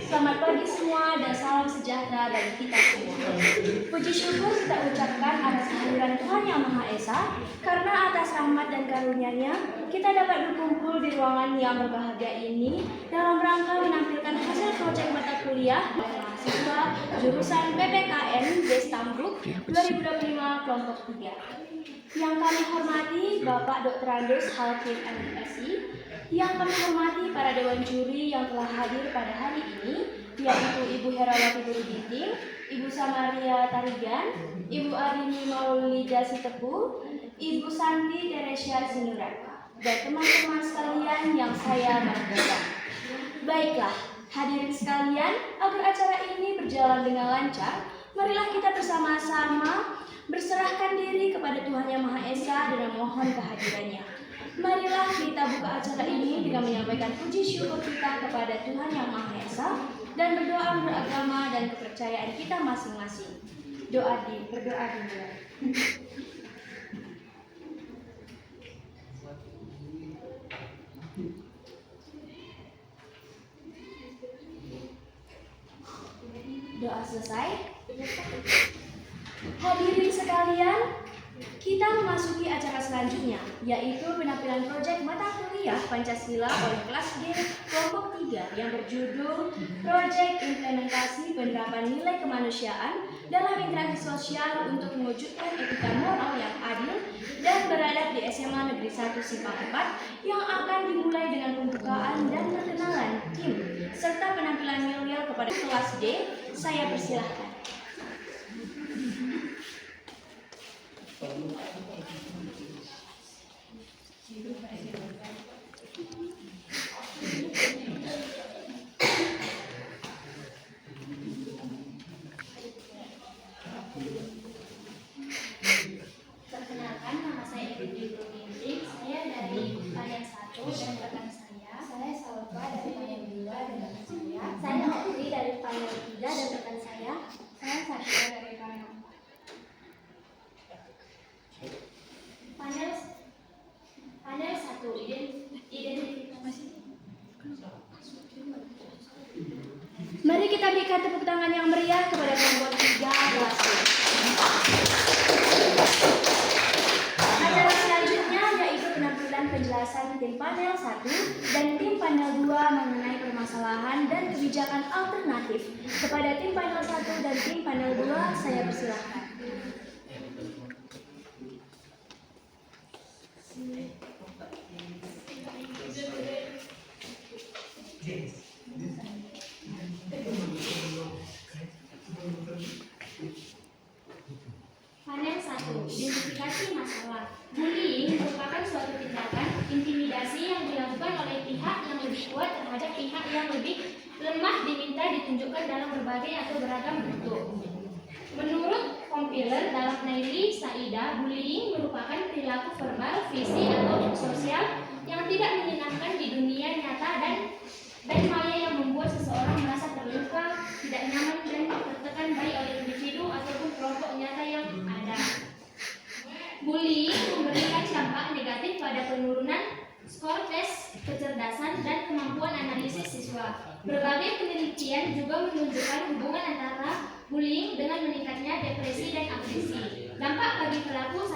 Selamat pagi semua dan salam sejahtera bagi kita semua. Puji syukur kita ucapkan atas kehadiran Tuhan Yang Maha Esa, karena atas rahmat dan karunia-Nya kita dapat berkumpul di ruangan yang berbahagia ini dalam rangka menampilkan hasil proyek mata kuliah mahasiswa jurusan PPKN Destambruk 2025 kelompok 3. Yang kami hormati Bapak Dr. Andus Halkim MSI, yang kami hormati para dewan juri yang telah hadir pada hari ini, yaitu Ibu Herawati Buru Ginting, Ibu Samaria Tarigan, Ibu Arini Maulida Sitepu, Ibu Santi Teresia Sinuran, dan teman-teman sekalian yang saya banggakan. Baiklah, hadirin sekalian, agar acara ini berjalan dengan lancar, marilah kita bersama-sama berserahkan diri kepada Tuhan Yang Maha Esa dan memohon kehadirannya. Marilah kita buka acara ini dengan menyampaikan puji syukur kita kepada Tuhan Yang Maha Esa dan berdoa beragama dan kepercayaan kita masing-masing. Berdoa dimulai. Doa selesai. Hadirin sekalian, kita memasuki acara selanjutnya, yaitu penampilan proyek mata kuliah Pancasila oleh kelas D kelompok 3 yang berjudul Proyek Implementasi Penerapan Nilai Kemanusiaan dalam Interaksi Sosial untuk Mewujudkan Etika Moral yang Adil dan Beradab di SMA Negeri 1 Simpang 4, yang akan dimulai dengan pembukaan dan perkenalan tim serta penampilan nilai kepada kelas D. Saya persilahkan. Perkenalkan, nama saya Ibu Ginting. Saya dari panel 1 dan rekan saya. Saya Salva dari panel 2 dan rekan saya. Saya Okri dari panel 3 dan rekan saya. Saya Satya dari panel 4. Panel 1, identifikasi. Mari kita berikan tepuk tangan yang meriah kepada kelompok 3 kelas D. Acara selanjutnya yaitu penampilan penjelasan tim panel 1 dan tim panel 2 mengenai permasalahan dan kebijakan alternatif. Kepada tim panel 1 dan tim panel 2, saya persilahkan. Panel 1, identifikasi masalah. Bullying merupakan suatu tindakan intimidasi yang dilakukan oleh pihak yang lebih kuat terhadap pihak yang lebih lemah, diminta ditunjukkan dalam berbagai atau beragam bentuk. Menurut kompiler dalam Naili Saida, bullying merupakan perilaku verbal, fisik, atau sosial yang tidak menyenangkan di dunia nyata dan maya yang membuat seseorang merasa terluka, tidak nyaman, dan tertekan baik oleh individu ataupun kelompok nyata yang ada. Bullying memberikan dampak negatif pada penurunan skor tes kecerdasan dan kemampuan analisis siswa. Berbagai penelitian juga menunjukkan hubungan antara bullying dengan meningkatnya depresi dan agresi. Dampak bagi pelaku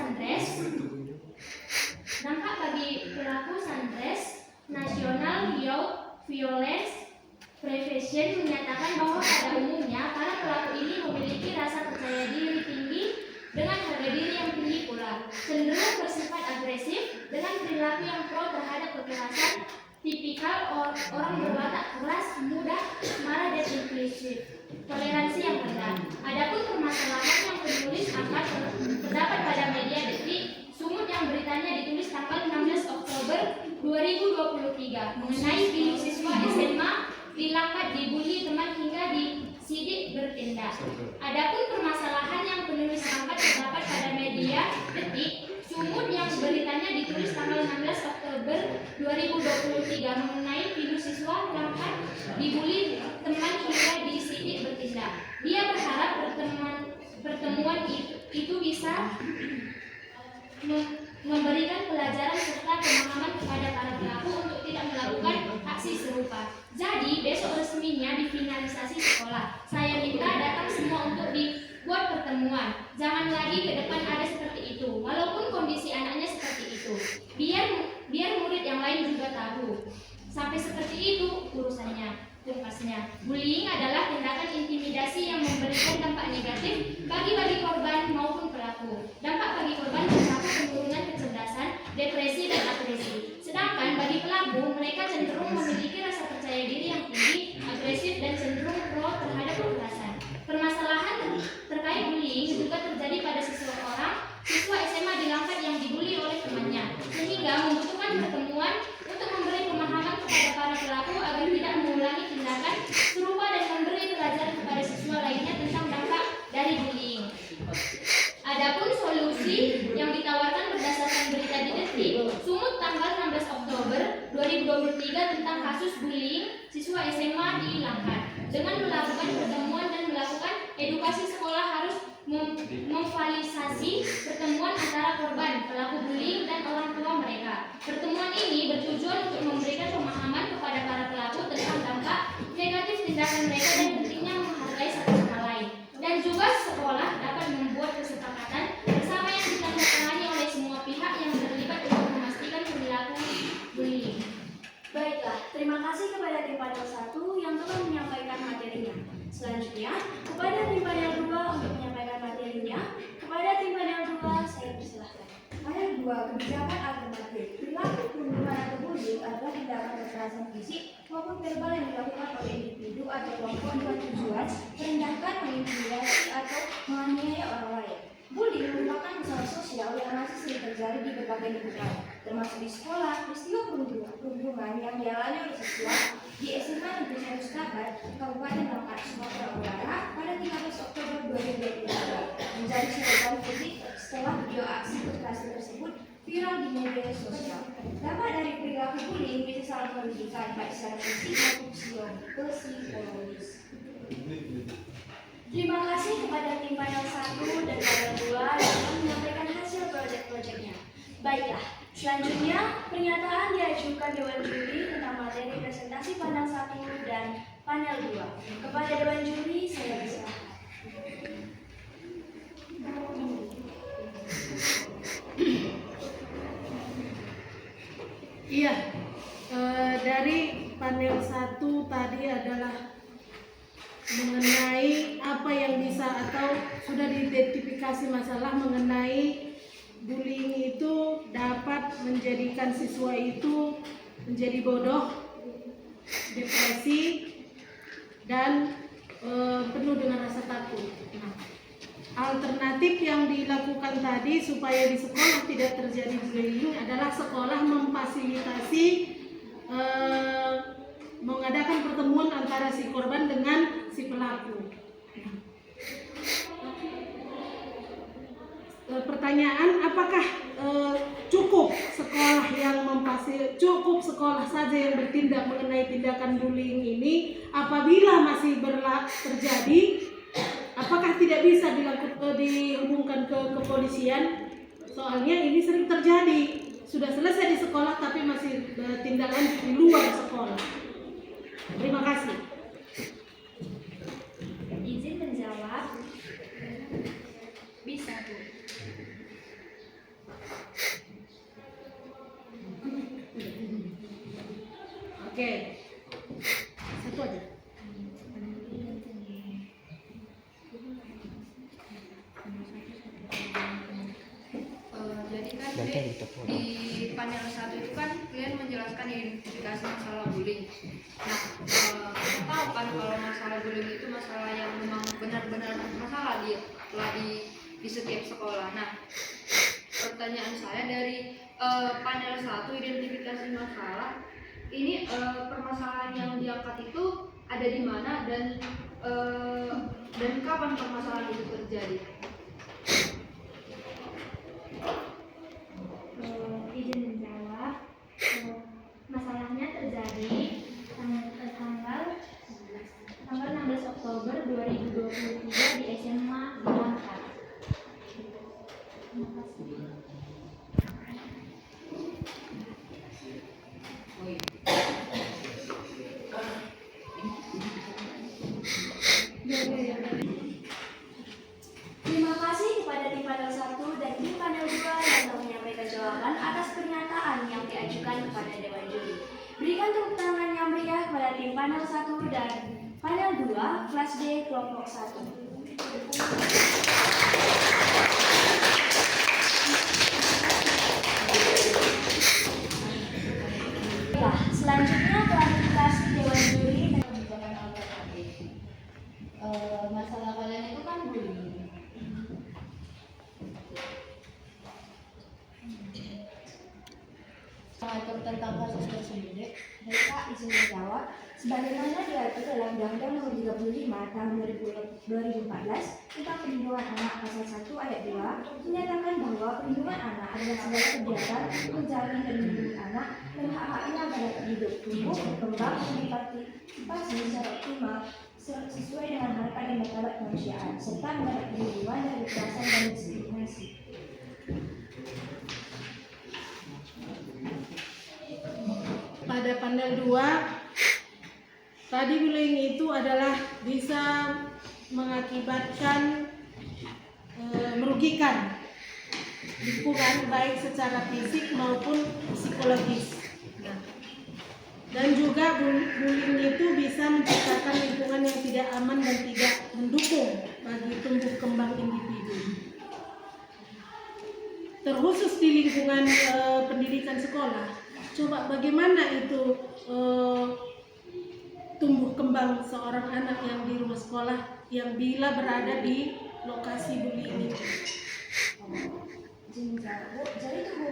Sandres National Youth Violence Prevention menyatakan bahwa pada umumnya para pelaku ini memiliki rasa percaya diri tinggi dengan harga diri yang tinggi pula, cenderung bersifat agresif dengan perilaku yang pro terhadap kekerasan, tipikal orang berwatak keras, mudah marah dan impulsif, toleransi yang rendah. Adapun permasalahan yang penulis akan terdapat pada media Detik, sumut yang beritanya ditulis tanggal 16 Oktober 2023 mengenai video siswa SMA dilangkat, dibully teman hingga disidik bertindak. Adapun permasalahan yang penulis angkat terdapat pada media Detik, sumut yang beritanya ditulis tanggal 16 Oktober 2023 mengenai video siswa dilangkat, dibully teman hingga disidik bertindak. Dia berharap pertemuan itu bisa memberikan pelajaran serta pemahaman kepada para pelaku untuk tidak melakukan aksi serupa. Jadi besok resminya difinalisasi biar murid yang lain juga tahu. Sampai seperti itu urusannya. Pungkasnya, bullying adalah tindakan intimidasi yang memberikan dampak negatif bagi korban maupun pelaku. Dampak bagi korban berupa penurunan kecerdasan, depresi, dan agresi. Sedangkan bagi pelaku, mereka cenderung memiliki rasa percaya diri yang tinggi, agresif, dan cenderung pro terhadap kekerasan. Permasalahan terkait bullying juga terjadi pada siswa SMA di Langkat yang dibully oleh temannya, sehingga membutuhkan pertemuan untuk memberi pemahaman kepada para pelaku agar tidak mengulangi tindakan serupa dan memberi pelajaran kepada siswa lainnya tentang dampak dari bullying. Adapun solusi yang ditawarkan berdasarkan berita di Detik, Sumut tanggal 16 Oktober 2023 tentang kasus bullying siswa SMA di Langkat. Dengan melakukan pertemuan dan melakukan edukasi, sekolah harus memfasilitasi pertemuan antara korban, pelaku bullying, dan orang tua mereka. Pertemuan ini bertujuan untuk memberikan pemahaman kepada para pelaku tentang dampak negatif tindakan mereka dan pentingnya menghargai satu sama lain. Dan juga sekolah dapat membuat kesepakatan bersama yang ditandatangani oleh semua pihak yang terlibat untuk memastikan perilaku bullying. Baiklah, terima kasih kepada tim panel 1 yang telah menyampaikan materinya. Selanjutnya, kepada tim panel 2 untuk menyampaikan materinya. Kepada tim panel 2, saya persilahkan. Panel 2, kebijakan alternatif. Perilaku perundungan atau bullying adalah tindakan kekerasan fisik maupun verbal yang dilakukan oleh individu atau kelompok dengan tujuan merendahkan, mengintimidasi, atau menganiaya orang lain. Bullying merupakan masalah sosial yang masih sering terjadi di berbagai lingkungan, termasuk di sekolah. Peristiwa perundungan yang dialami oleh siswa di SMA Negeri 1 Setabat, Kabupaten Langkat, Sumatera Utara pada 13 Oktober 2023 menjadi sorotan publik setelah video aksi kekerasan tersebut viral di media sosial. Dampak dari perilaku bullying bisa sangat merugikan baik secara fisik maupun psikologis. Terima kasih kepada tim panel 1 dan panel 2 yang telah menyampaikan hasil proyek-proyeknya. Baiklah, selanjutnya pernyataan diajukan Dewan Juri tentang materi presentasi panel 1 dan panel 2. Kepada Dewan Juri, saya persilahkan. Iya, dari panel 1 tadi adalah mengenai apa yang bisa atau sudah diidentifikasi masalah mengenai bullying itu dapat menjadikan siswa itu menjadi bodoh, depresi, dan penuh dengan rasa takut. Nah, alternatif yang dilakukan tadi supaya di sekolah tidak terjadi bullying adalah sekolah memfasilitasi mengadakan pertemuan antara si korban dengan si pelaku. Pertanyaan, apakah cukup sekolah saja yang bertindak mengenai tindakan bullying ini? Apabila masih terjadi, apakah tidak bisa dihubungkan ke kepolisian? Soalnya ini sering terjadi. Sudah selesai di sekolah tapi masih tindakan di luar sekolah. Terima kasih. Izin menjawab. Bisa, Bu. Oke. Satu aja. Jadi kan di panel 1 itu kan kalian menjelaskan identifikasi masalah bullying. Nah, tahu kan kalau masalah bullying itu masalah yang memang benar-benar masalah di setiap sekolah. Nah, pertanyaan saya dari panel 1 identifikasi masalah ini, permasalahan yang diangkat itu ada di mana dan kapan permasalahan itu terjadi? Izin menjawab. Masalahnya terjadi tanggal 16 Oktober 2023 di SMA Langkat. Terima kasih. Terima kasih kepada tim pernyataan yang diajukan kepada Dewan Juri. Berikan tepuk tangan yang meriah kepada tim panel 1 dan panel 2 kelas D kelompok 1. Nah, selanjutnya klarifikasi Dewan Juri dan Kebijakan alternatif. Masalah kalian itu kan bullying. Mengatur tentang kasus tersebut. Baik Kak, izin menjawab. Sebagaimana diatur dalam Undang-Undang Nomor 35 Tahun 2014 tentang Perlindungan Anak Pasal 1 Ayat 2 menyatakan bahwa perlindungan anak adalah segala kegiatan menjamin dan melindungi anak dan hak-haknya agar dapat hidup, tumbuh, berkembang, dan berpartisipasi secara optimal sesuai dengan harapan dan martabat kemanusiaan serta mendapat perlindungan dari kekerasan dan diskriminasi. Pada panel 2, tadi bullying itu adalah bisa mengakibatkan merugikan lingkungan baik secara fisik maupun psikologis. Dan juga bullying itu bisa menciptakan lingkungan yang tidak aman dan tidak mendukung bagi tumbuh kembang individu. Terkhusus di lingkungan pendidikan sekolah, coba bagaimana itu tumbuh kembang seorang anak yang di rumah sekolah yang bila berada di lokasi bullying itu. Izin menjawab, Bu. Jadi itu Bu,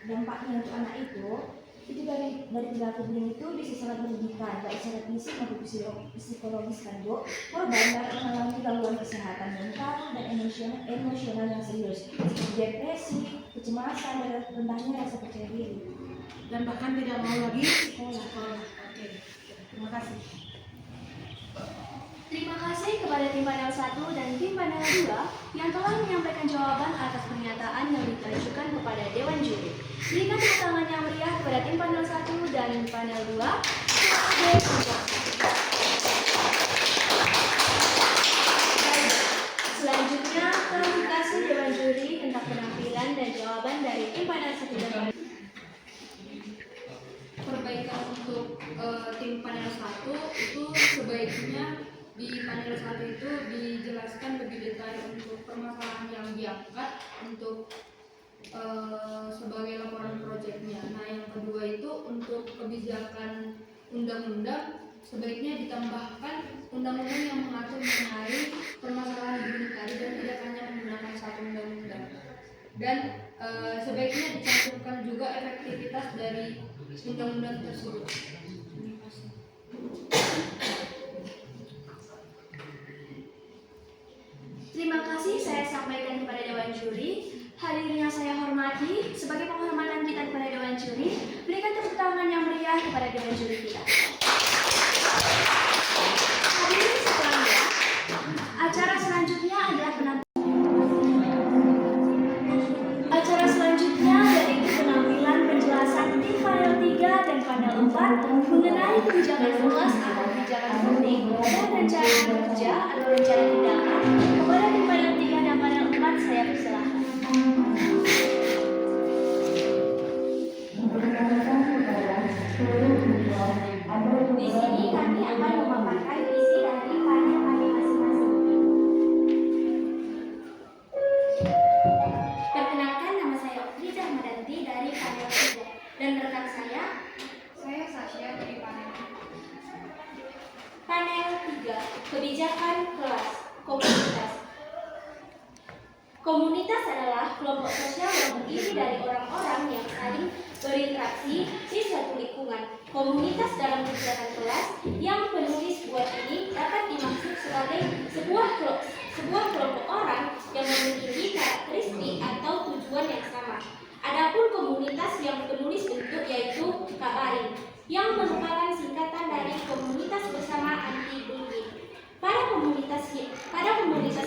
dampaknya untuk anak itu dari perilaku bullying itu bisa sangat merugikan baik secara fisik maupun psikologis kan Bu. Korban dapat mengalami gangguan kesehatan mental dan emosional yang serius seperti depresi, kecemasan, dan rendahnya rasa percaya diri. Dan bahkan tidak mau lagi sekolah. Oke, terima kasih. Terima kasih kepada tim panel 1 dan tim panel 2 yang telah menyampaikan jawaban atas pernyataan yang ditujukan kepada Dewan Juri. Berikan tepuk tangan yang meriah kepada tim panel 1 dan panel 2 kelas D kelompok 1. Baik, selanjutnya klarifikasi Dewan Juri tentang penampilan dan jawaban dari tim panel 1 dan panel 2. Perbaikan untuk tim panel 1 itu sebaiknya di panel 1 itu dijelaskan lebih detail untuk permasalahan yang diangkat untuk sebagai laporan proyeknya. Nah, yang kedua itu untuk kebijakan undang-undang sebaiknya ditambahkan undang-undang yang mengatur mengenai permasalahan bullying tadi dan tidak hanya menggunakan satu undang-undang. Dan sebaiknya dicantumkan juga efektivitas dari undang-undang tersebut. Terima kasih. Terima kasih saya sampaikan kepada Dewan Juri. Hadirin yang saya hormati, sebagai penghormatan kita kepada Dewan Juri, berikan tepuk tangan yang meriah kepada Dewan Juri kita. Hadirin sekalian, acara selanjutnya adalah Acara selanjutnya yaitu penampilan penjelasan tim panel 3 dan panel 4 mengenai kebijakan luas atau kebijakan penting dan rencana kerja atau rencana tindakan. Kepada tim panel 3 dan panel 4 saya persilahkan. Di sini kami akan memaparkan visi dari panel kami masing-masing. Perkenalkan, nama saya Okti Zahmadanti dari panel 3 dan rekan saya Sasya dari panel. panel 3 kebijakan kelas komunitas. Komunitas adalah kelompok sosial yang terdiri dari orang-orang yang saling berinteraksi di suatu lingkungan. Komunitas dalam kebijakan kelas yang penulis buat ini dapat dimaksud sebagai sebuah kelompok orang yang memiliki karakteristik atau tujuan yang sama. Adapun komunitas yang penulis bentuk yaitu KAI yang merupakan singkatan dari Komunitas Bersama Anti Bullying. Pada komunitas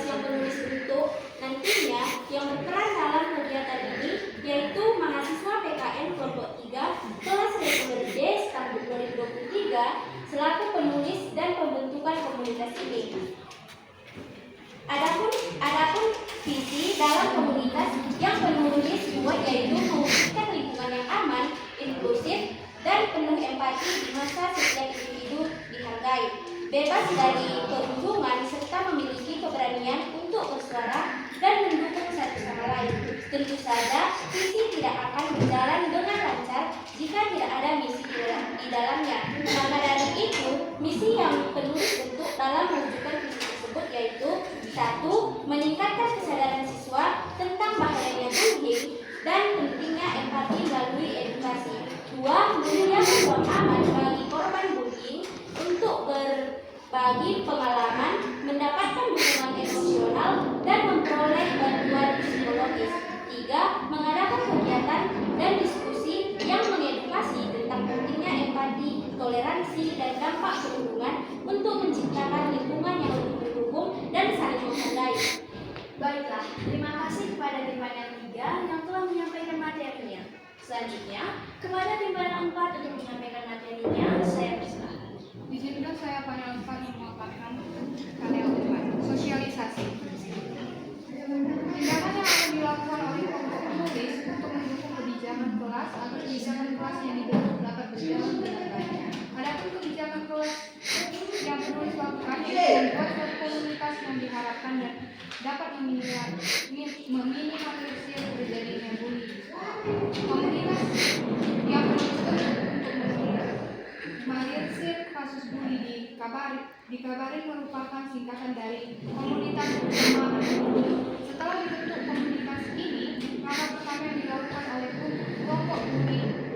yang penulis bentuk nantinya yang berperan dalam kegiatan ini yaitu mahasiswa PKN kelompok 3 kelas D tahun 2023 selaku penulis dan pembentukan komunitas ini. Adapun visi dalam komunitas yang penulis buat yaitu mewujudkan bebas dari perundungan serta memiliki keberanian untuk bersuara dan mendukung satu sama lain. Tentu saja, visi tidak akan berjalan dengan lancar jika tidak ada misi di dalamnya. Maka dari itu, misi yang penulis bentuk dalam mewujudkan visi tersebut yaitu 1. Meningkatkan kesadaran siswa tentang bahayanya bullying dan pentingnya empati melalui edukasi. 2. Menyediakan ruang aman bagi korban bullying untuk berbagi pengalaman, mendapatkan dukungan emosional, dan memperoleh bantuan psikologis. 3. Mengadakan kegiatan dan diskusi yang mengedukasi tentang pentingnya empati, toleransi, dan dampak perundungan untuk menciptakan lingkungan yang lebih mendukung dan saling menghargai. Baiklah, terima kasih kepada timbalan 3 yang telah menyampaikan materinya. Selanjutnya, kepada timbalan 4 untuk menyampaikan materinya, saya persilahkan. Izinkan saya panel 4 memaparkan panel 4, sosialisasi. Tindakan yang akan dilakukan oleh kelompok penulis untuk mendukung kebijakan kelas agar kebijakan kelas yang dibentuk dapat berjalan dengan baik. Adapun kebijakan kelas yang penulis lakukan yaitu membuat suatu komunitas yang diharapkan dan dapat meminimalisir terjadinya bullying. Komunitas yang penulis bentuk untuk meminimalisir kasus bully dikabari merupakan singkatan dari komunitas bersama. Setelah dibentuk komunitas ini, langkah pertama yang dilakukan oleh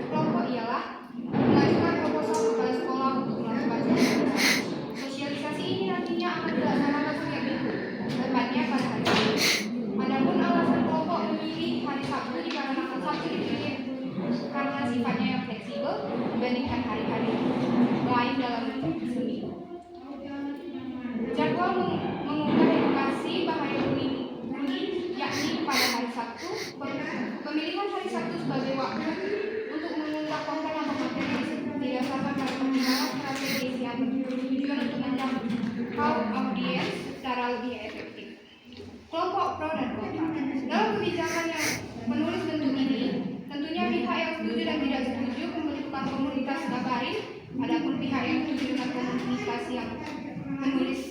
kelompok ialah mengajukan proposal kepada sekolah untuk melakukan sosialisasi. Sosialisasi ini nantinya akan dilaksanakan setiap minggu, tepatnya pada hari Sabtu. Adapun alasan kelompok memilih hari Sabtu dikarenakan Sabtu dipilih karena sifatnya yang fleksibel dibandingkan hari-hari lain dalam seminggu. Jadwal mengunggah edukasi bahaya bullying yakni pada hari Sabtu. Pemilihan hari Sabtu sebagai waktu untuk mengunggah konten atau materi didasarkan pada pertimbangan strategis yang bertujuan untuk menjangkau audiens secara lebih efektif. Kelompok pro dan kontra. Dalam kebijakan yang penulis bentuk ini, tentunya pihak yang setuju dan tidak setuju pembentukan komunitas kabarin. Adapun pihak yang setuju dengan komunikasi yang penulis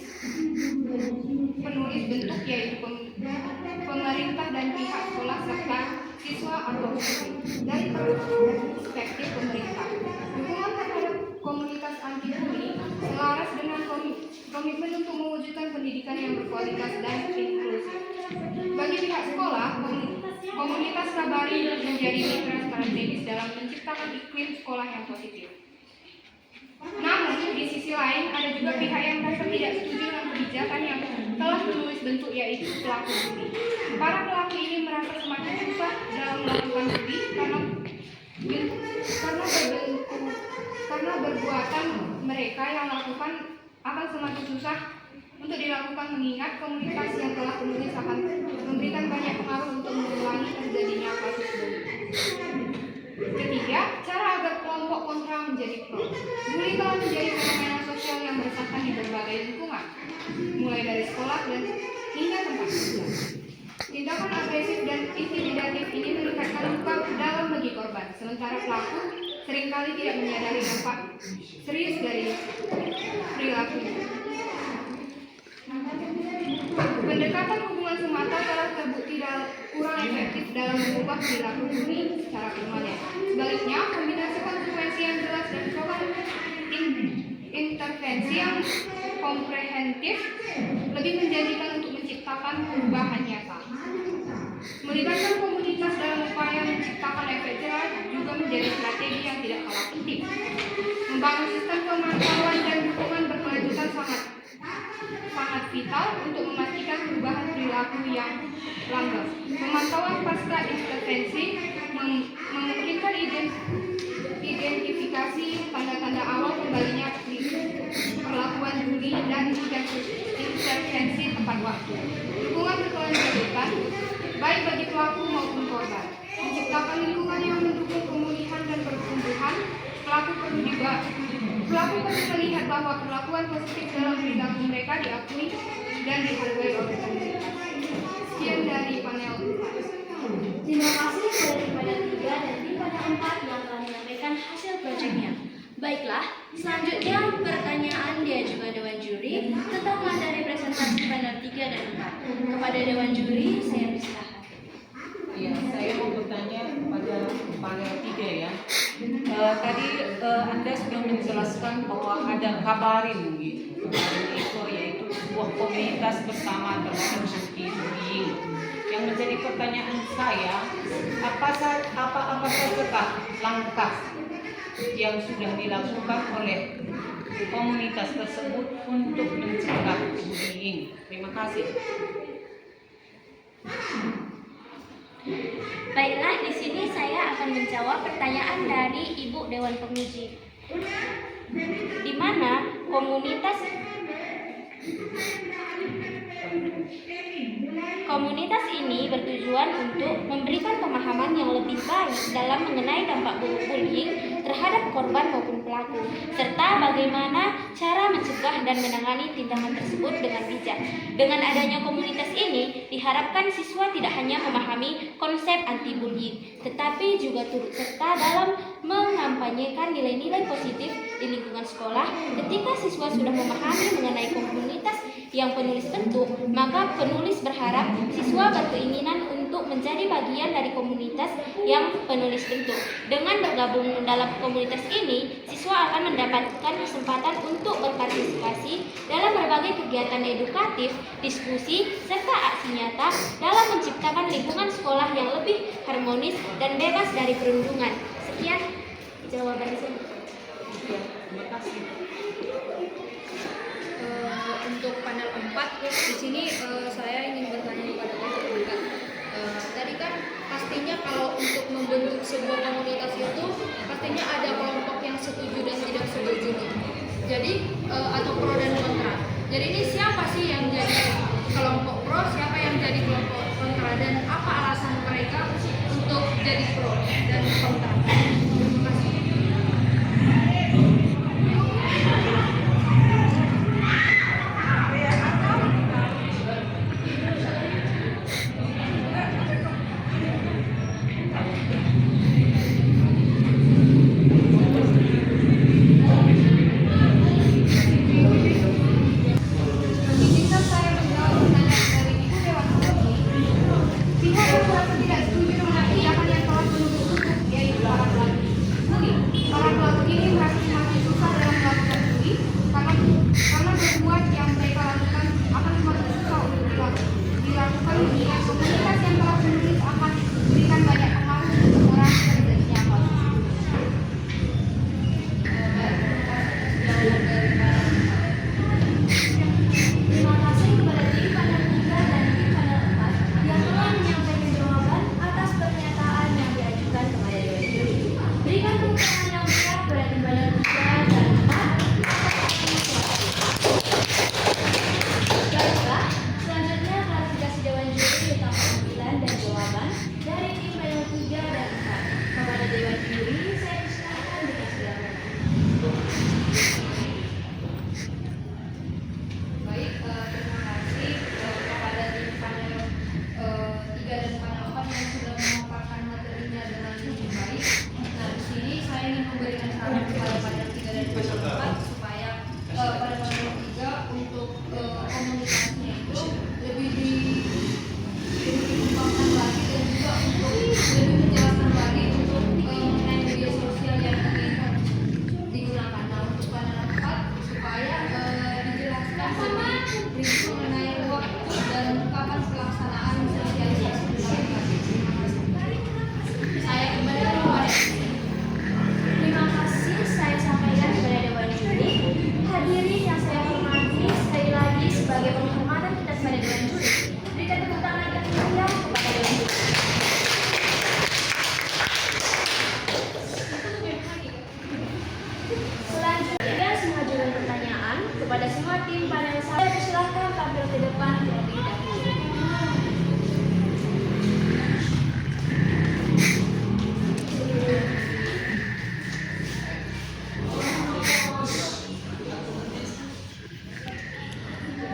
bentuk yaitu pemerintah dan pihak sekolah serta siswa atau siswi. Dari perspektif pemerintah, dukungan terhadap komunitas anti bully selaras dengan komitmen untuk mewujudkan pendidikan yang berkualitas dan inklusif. Bagi pihak sekolah, komunitas kabari menjadi mitra strategis dalam menciptakan iklim sekolah yang positif. Namun, di sisi lain, ada juga pihak yang merasa tidak setuju dengan kebijakan yang telah menulis bentuk yaitu pelaku bully. Para pelaku ini merasa semakin susah dalam melakukan bully karena perbuatan mereka yang lakukan akan semakin susah untuk dilakukan mengingat komunitas yang telah menulis akan memberikan banyak pengaruh untuk mengulangi terjadinya kasus bully. Ketiga, cara agar kelompok kontra menjadi pro. Bully telah menjadi fenomena sosial yang meresahkan di berbagai lingkungan, mulai dari sekolah dan hingga tempat kerja. Tindakan agresif dan intimidatif ini meningkatkan luka dalam bagi korban, sementara pelaku seringkali tidak menyadari dampak serius dari perilakunya. Pendekatan hubungan semata telah terbukti kurang efektif dalam mengubah perilaku bully secara permanen. Sebaliknya, kombinasi konsekuensi yang jelas dan coba intervensi yang komprehensif lebih menjanjikan untuk menciptakan perubahan nyata. Melibatkan komunitas dalam upaya menciptakan efek jerah juga menjadi strategi yang tidak kalah penting. Membangun sistem pemantauan dan dukungan berkelanjutan sangat vital untuk memastikan perubahan perilaku yang langgeng. Pemantauan pasca intervensi memungkinkan identifikasi tanda-tanda awal kembalinya perlakuan bully dan intervensi tepat waktu. Dukungan berkelanjutan baik bagi pelaku maupun korban. Menciptakan lingkungan yang mendukung pemulihan dan pertumbuhan. Pelaku perlu melihat bahwa perlakuan positif dalam perilaku mereka diakui dan dihargai oleh komunitas. Sekian dari panel 4. Terima kasih kepada timbalan 3 dan timbalan 4 yang telah menyampaikan hasil proyeknya. Baiklah, selanjutnya pertanyaan diajukan Dewan Juri Kepada Dewan Juri, saya persilahkan. Iya, saya mau bertanya kepada panel 3 ya. Tadi Anda sudah menjelaskan bahwa ada kabarin gitu. Kabarin itu yaitu sebuah komunitas bersama terhadap bullying. Yang menjadi pertanyaan saya, apa saja langkah yang sudah dilakukan oleh komunitas tersebut untuk mencegah bullying? Terima kasih. Baiklah, di sini saya akan menjawab pertanyaan dari Ibu Dewan Penguji. Di mana komunitas ini bertujuan untuk memberikan pemahaman yang lebih baik dalam mengenai dampak buruk bullying terhadap korban maupun pelaku, serta bagaimana cara mencegah dan menangani tindakan tersebut dengan bijak. Dengan adanya komunitas ini, diharapkan siswa tidak hanya memahami konsep anti-bullying, tetapi juga turut serta dalam mengampanyekan nilai-nilai positif di lingkungan sekolah. Ketika siswa sudah memahami mengenai komunitas yang penulis bentuk, maka penulis berharap siswa berkeinginan untuk menjadi bagian dari komunitas yang penulis bentuk. Dengan bergabung dalam komunitas ini, siswa akan mendapatkan kesempatan untuk berpartisipasi dalam berbagai kegiatan edukatif, diskusi, serta aksi nyata dalam menciptakan lingkungan sekolah yang lebih harmonis dan bebas dari perundungan. Sekian jawaban saya. Terima kasih. Untuk panel 4 di sini saya ingin bertanya kepada kelompok 4. Tadi kan pastinya kalau untuk membentuk sebuah komunitas itu pastinya ada kelompok yang setuju dan tidak setuju. Jadi atau pro dan kontra. Jadi ini siapa sih yang jadi kelompok pro, siapa yang jadi kelompok kontra, dan apa alasan mereka untuk jadi pro dan kontra? Terima kasih. Izinkan saya menjawab pertanyaan dari Ibu Dewan Penguji. Pihak yang merasa tidak setuju dengan kebijakan yang telah menuntut hukum, yaitu para pelaku bully. Para pelaku ini merasa semakin susah dalam melakukan bully karena berbuat yang mereka lakukan akan semakin susah untuk dilakukan mengingat komunitas yang telah menulis akan memberikan banyak pengaruh untuk orang terjadinya kasus. Terima kasih kepada tim panel 3 dan tim panel 4 yang telah menyampaikan jawaban atas pernyataan yang diajukan kepada Dewan Juri. Berikan tepuk tangan yang meriah kepada tim panel 3 dan 4. Baiklah, selanjutnya klarifikasi Dewan Juri tentang pengambilan dan jawaban dari tim panel 3 dan 4. Kepada Dewan Juri, saya persilakan dikasih jawaban. Baik, terima kasih kepada tim panel 3 dan panel 4 yang sudah memaparkan materinya dengan lebih baik. Nah, di sini saya ingin memberikan saran kepada panel 3 dan panel 4 supaya pada panel 3 untuk komunikasinya itu lebih dikembangkan lagi dan juga untuk lebih menjelaskan lagi untuk mengenai media sosial yang ingin digunakan. Nah, untuk panel 4 supaya dijelaskan lebih rinci mengenai waktu dan kapan pelaksanaan sosialisasi dilakukan. Terima kasih. Saya kembali kepada Terima kasih saya sampaikan kepada Dewan Juri. Hadirin yang saya hormati, sekali lagi sebagai penghormatan kita kepada Dewan Juri, berikan tepuk tangan yang meriah kepada Dewan Juri. Selanjutnya mengajukan pertanyaan kepada semua tim panel. Saya persilahkan tampil ke depan terlebih dahulu.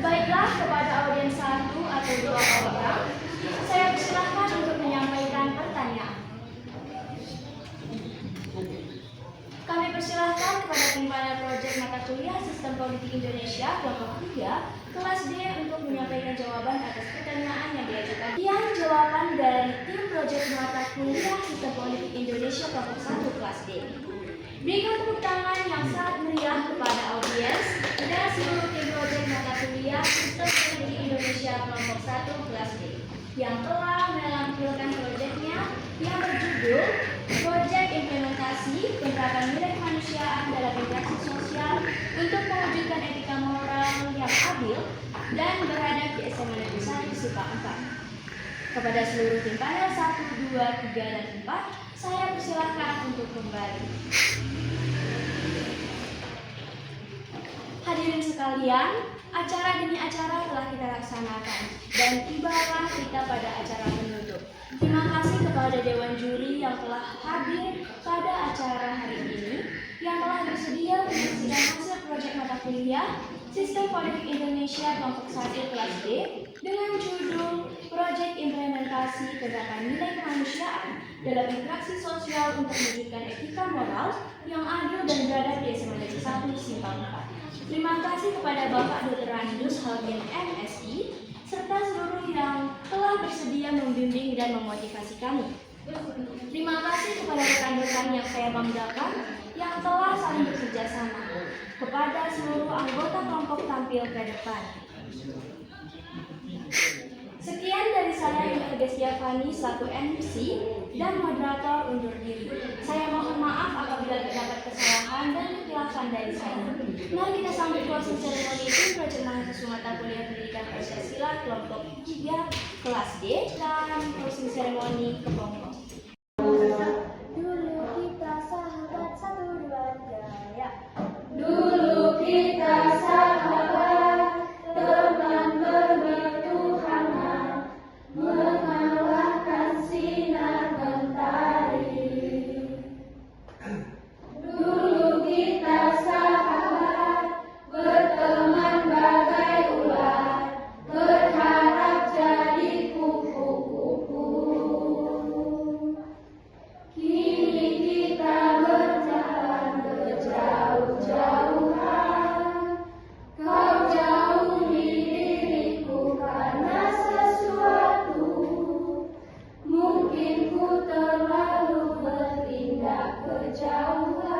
Baiklah, kepada audiens 1 atau 2 orang, saya persilahkan untuk menyampaikan pertanyaan. Kami persilahkan kepada tim panel proyek mata kuliah Sistem Politik Indonesia kelompok 3 kelas D untuk menyampaikan jawaban atas pertanyaan yang diajukan. Sekian jawaban dari tim proyek mata kuliah Sistem Politik Indonesia kelompok 1 kelas D. Berikut tepuk tangan yang sangat meriah kepada audiens dan seluruh tim proyek mata kuliah Sistem Politik Indonesia kelompok 1 kelas D yang telah menampilkan proyeknya yang berjudul Proyek Implementasi Penerapan Nilai Kemanusiaan dalam Interaksi Sosial untuk Mewujudkan Etika Moral yang Adil dan Beradab di SMA Negeri 1 SIPA 4. Kepada seluruh tim panel 1, 2, 3, dan 4, saya persilahkan untuk kembali. Hadirin sekalian, acara demi acara telah kita laksanakan dan tibalah kita pada acara penutup. Terima kasih kepada Dewan Juri yang telah hadir pada acara hari ini, yang telah bersedia menyaksikan hasil proyek mata kuliah Sistem Politik Indonesia kelompok 1 kelas D dengan judul Proyek Implementasi Penerapan Nilai Kemanusiaan dalam Interaksi Sosial untuk Mewujudkan Etika Moral yang Adil dan Beradab di SMA Negeri 1 SIPA 4. Terima kasih kepada Bapak Dr. Randus Halgen MSI serta seluruh yang telah bersedia membimbing dan memotivasi kami. Terima kasih kepada rekan-rekan yang saya banggakan yang telah saling bekerja sama. Kepada seluruh anggota kelompok tampil ke depan. Sekian dari saya, Ibu Diavani selaku MC dan moderator undur diri. Saya mohon maaf apabila terdapat kesalahan dan kekhilafan dari saya. Mari kita sambut closing ceremony tim proyek mahasiswa mata kuliah pendidikan Pancasila kelompok 3 kelas D dan closing ceremony kepompong. Dulu kita sahabat 1, 2, 3 ya. Dulu kita sahabat, teman bertuhangan, mengalahkan sinar mentari. Dulu kita sahabat, berteman bagai ular, berharap jadi kupu-kupu. Kini kita berjalan berjauh-jauhan. Kau jauhi diriku karena sesuatu. Mungkin ku terlalu bertindak kejauhan.